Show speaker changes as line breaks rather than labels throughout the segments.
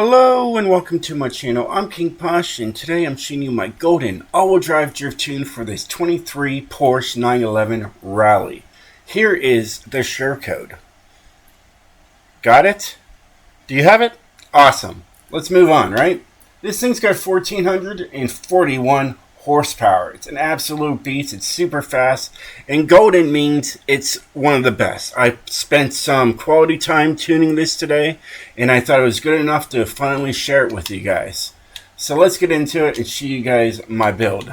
Hello and welcome to my channel. I'm King Posh and today I'm showing you my golden all-wheel drive drift tune for this 23 Porsche 911 Rallye. Here is the share code. Got it? Do you have it? Awesome. Let's move on, right? This thing's got 1441 horsepower. It's an absolute beast. It's super fast. And golden means it's one of the best. I spent some quality time tuning this today, and I thought it was good enough to finally share it with you guys. So let's get into it and show you guys my build.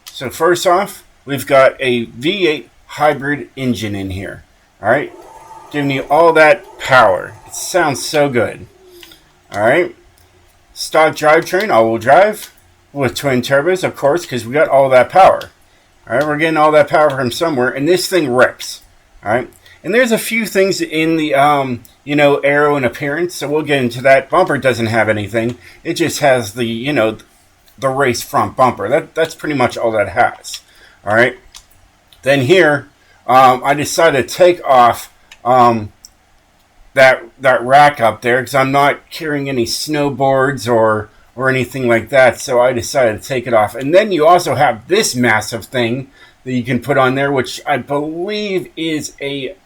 So first off, we've got a V8 hybrid engine in here. Alright? Giving you all that power. It sounds so good. Alright? Stock drivetrain, all-wheel drive. With twin turbos, of course, because we got all that power. Alright, we're getting all that power from somewhere, and this thing rips. Alright, and there's a few things in the, aero and appearance, so we'll get into that. Bumper doesn't have anything. It just has the, the race front bumper. That's pretty much all that has. Alright, then here, I decided to take off that rack up there, because I'm not carrying any snowboards or anything like that, so I decided to take it off. And then you also have this massive thing that you can put on there, which I believe is a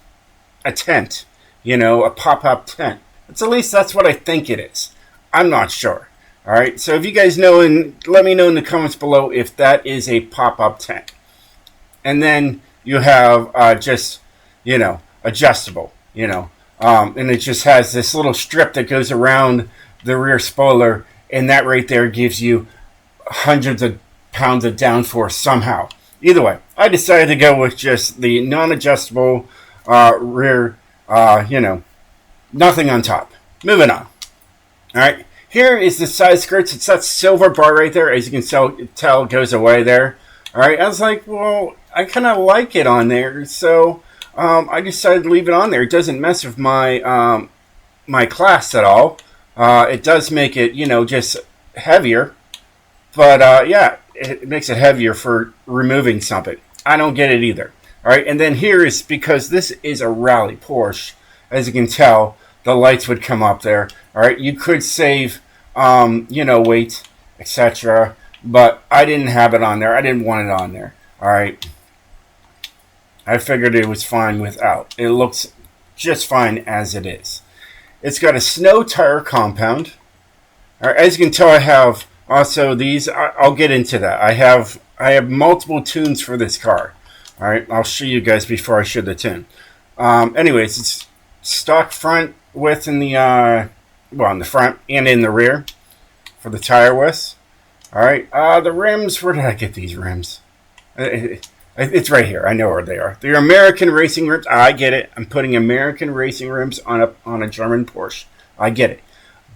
tent, a pop-up tent. At least that's what I think it is. I'm not sure. Alright, so if you guys know, and let me know in the comments below if that is a pop-up tent. And then you have just, adjustable, and it just has this little strip that goes around the rear spoiler. And that right there gives you hundreds of pounds of downforce somehow. Either way, I decided to go with just the non-adjustable rear, nothing on top. Moving on. Alright, here is the side skirts. It's that silver bar right there. As you can tell, it goes away there. Alright, I was like, well, I kind of like it on there. So I decided to leave it on there. It doesn't mess with my, my class at all. It does make it, just heavier. But, yeah, it makes it heavier for removing something. I don't get it either. Alright, and then here is, because this is a Rallye Porsche, as you can tell, the lights would come up there. Alright, you could save, weight, etc. But I didn't have it on there. I didn't want it on there. Alright. I figured it was fine without. It looks just fine as it is. It's got a snow tire compound. All right, as you can tell, I have also these. I'll get into that. I have multiple tunes for this car. All right, I'll show you guys before I show the tune. Anyways, it's stock front width in the in the front and in the rear for the tire widths. All right, the rims. Where did I get these rims? It's right here. I know where they are. They're American racing rims. I get it. I'm putting American racing rims on a German Porsche. I get it.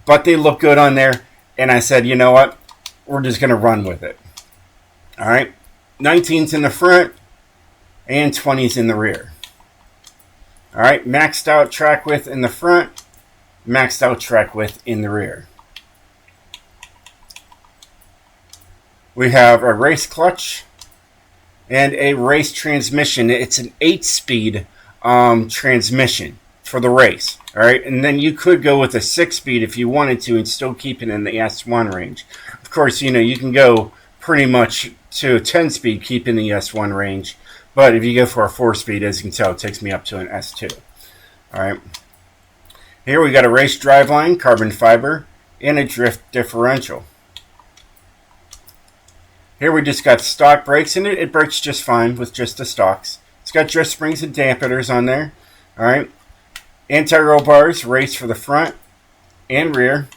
But they look good on there. And I said, you know what? We're just going to run with it. All right. 19's in the front and 20's in the rear. All right. Maxed out track width in the front. Maxed out track width in the rear. We have a race clutch and a race transmission. It's an 8-speed transmission for the race. All right, and then you could go with a 6-speed if you wanted to and still keep it in the S1 range. Of course, you can go pretty much to a 10-speed, keep in the S1 range. But if you go for a 4-speed, as you can tell, it takes me up to an S2. All right. Here we got a race driveline, carbon fiber, and a drift differential. Here we just got stock brakes in it. It brakes just fine with just the stocks. It's got drift springs and dampeners on there. Alright. Anti-roll bars, race for the front and rear.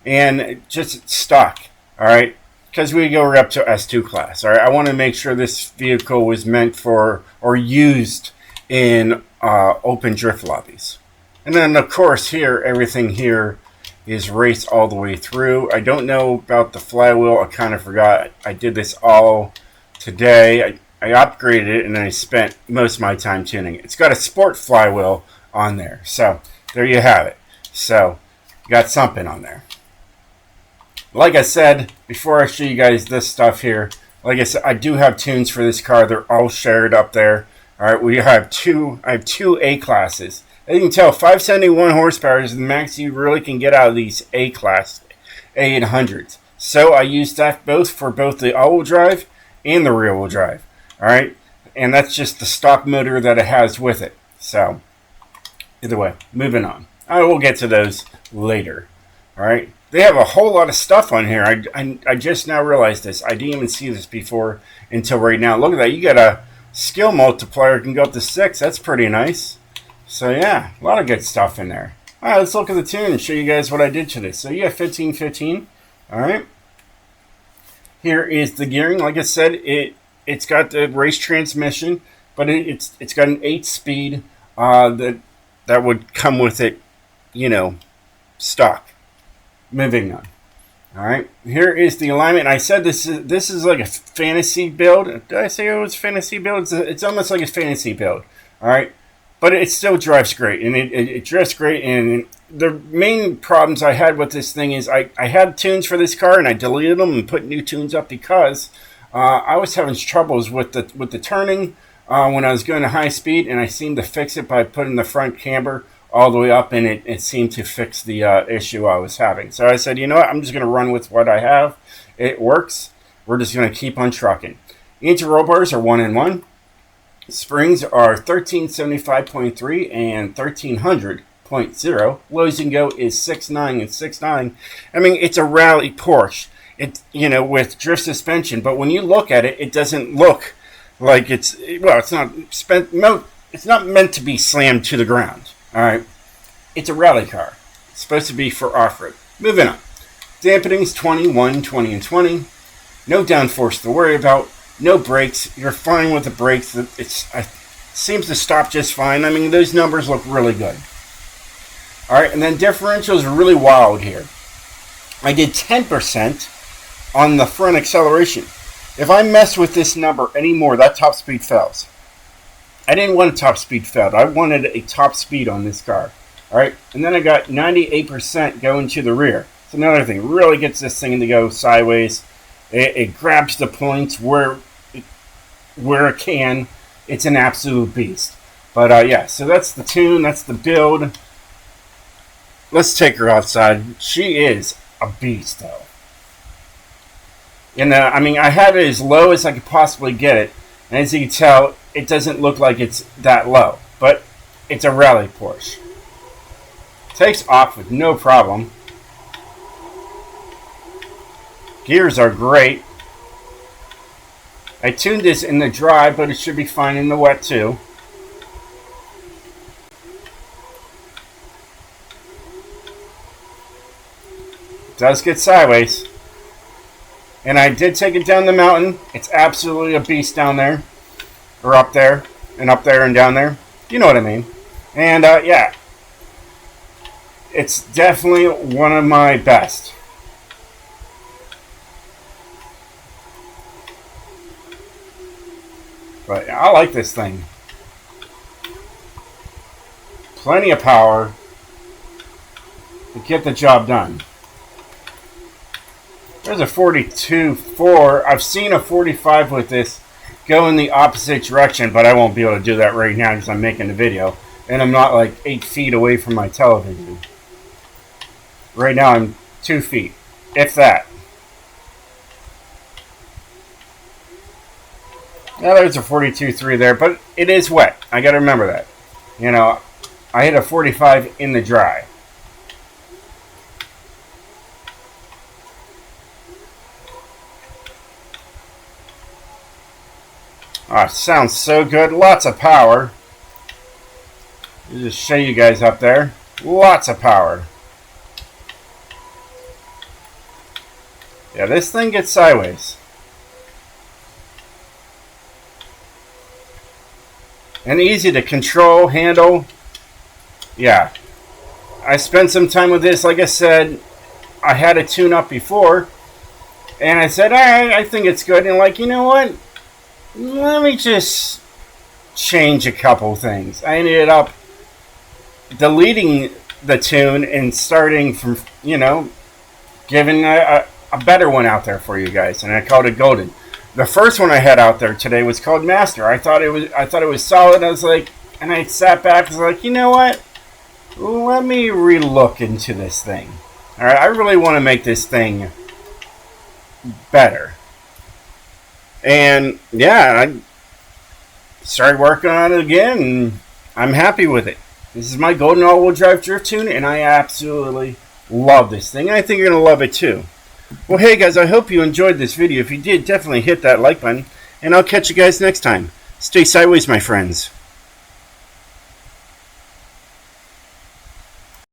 And just stock. Alright. Because we go up to S2 class. Alright. I want to make sure this vehicle was meant for or used in open drift lobbies. And then of course here, everything here is race all the way through. I don't know about the flywheel. I kind of forgot. I did this all today. I upgraded it and I spent most of my time tuning it. It's got a sport flywheel on there. So there you have it. So you got something on there. Like I said, before I show you guys this stuff here, like I said, I do have tunes for this car. They're all shared up there. All right, I have two A classes. As you can tell, 571 horsepower is the max you really can get out of these A-class A800s. So I used that both for both the all-wheel drive and the rear-wheel drive. All right, and that's just the stock motor that it has with it. So either way, moving on. I will get to those later. All right, they have a whole lot of stuff on here. I just now realized this. I didn't even see this before until right now. Look at that. You got a skill multiplier. It can go up to 6. That's pretty nice. So yeah, a lot of good stuff in there. All right, let's look at the tune and show you guys what I did to this. So you have 1515. All right. Here is the gearing. Like I said, it's got the race transmission, but it's got an 8-speed that would come with it, you know, stock. Moving on. All right. Here is the alignment. I said this is like a fantasy build. Did I say it was fantasy build? It's almost like a fantasy build. All right. But it still drives great, and it drives great. And the main problems I had with this thing is I had tunes for this car, and I deleted them and put new tunes up because I was having troubles with the turning when I was going to high speed, and I seemed to fix it by putting the front camber all the way up, and it seemed to fix the issue I was having. So I said, you know what, I'm just going to run with what I have. It works. We're just going to keep on trucking. Anti-roll bars are 1-in-1. Springs are 1375.3 and 1300.0. Lows and go is 6.9 and 6.9. I mean, it's a rally Porsche. It, you know, with drift suspension, but when you look at it, it doesn't look like it's it's not meant to be slammed to the ground. All right, it's a rally car. It's supposed to be for off-road. Moving on. Dampenings 21, 20, and 20. No downforce to worry about. No brakes. You're fine with the brakes. It seems to stop just fine. I mean, those numbers look really good. All right, and then differentials are really wild here. I did 10% on the front acceleration. If I mess with this number anymore, that top speed fails. I didn't want a top speed failed. I wanted a top speed on this car. All right, and then I got 98% going to the rear. It's another thing. Really gets this thing to go sideways. It grabs the points where it can. It's an absolute beast. But yeah, so that's the tune. That's the build. Let's take her outside. She is a beast, though. And I mean, I had it as low as I could possibly get it. And as you can tell, it doesn't look like it's that low. But it's a rally Porsche. Takes off with no problem. Gears are great. I tuned this in the dry, but it should be fine in the wet too. It does get sideways. And I did take it down the mountain. It's absolutely a beast down there. Or up there. And up there and down there. You know what I mean. And yeah. It's definitely one of my best. But I like this thing. Plenty of power to get the job done. There's a 42.4. I've seen a 45 with this go in the opposite direction, but I won't be able to do that right now because I'm making the video. And I'm not like 8 feet away from my television. Right now I'm 2 feet, if that. Now there's a 42.3 there, but it is wet. I got to remember that. You know, I hit a 45 in the dry. Ah, sounds so good. Lots of power. I'll just show you guys up there. Lots of power. Yeah, this thing gets sideways. And easy to control, handle. Yeah. I spent some time with this. Like I said, I had a tune up before. And I said, alright, I think it's good. And like, you know what? Let me just change a couple things. I ended up deleting the tune and starting from, you know, giving a better one out there for you guys. And I called it Golden. The first one I had out there today was called Master. I thought it was solid. I was like, and I sat back and was like, you know what? let me relook into this thing. Alright, I really want to make this thing better. And yeah, I started working on it again, and I'm happy with it. This is my golden all-wheel drive drift tune, and I absolutely love this thing. I think you're going to love it too. Well, hey guys, I hope you enjoyed this video. If you did, definitely hit that like button, and I'll catch you guys next time. Stay sideways, my friends.